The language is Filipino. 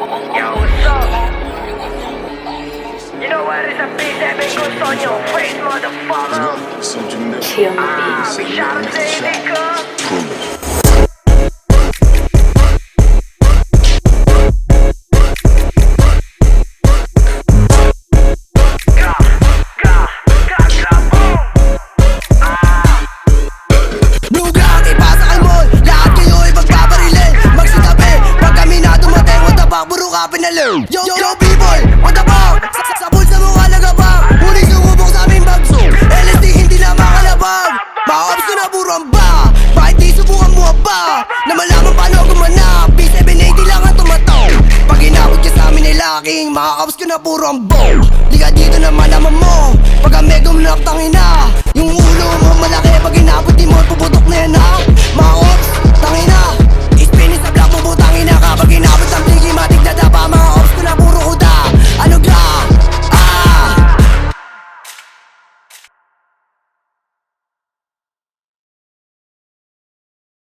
Yo, what's up? You know what? It's a B7 goes on your face, motherfucker. We shot him, say they come. Yo, B-boy, what the fuck? Sa bulsa mo ka nagabang Huling sumubok sa aming bagso LSD hindi na makalabang Maka-ops ko na burang ba? Bakit di subukan mo ba? Na malaman paano gumanap B780 lang ang tumatok Pag inabot ka sa amin ay laking Maka-ops ko na burang bow Di ka dito na malaman mo Pag amegom na tangina Yung ulo mo malaki Pag inabot di mo puputok na yan ha Maka-ops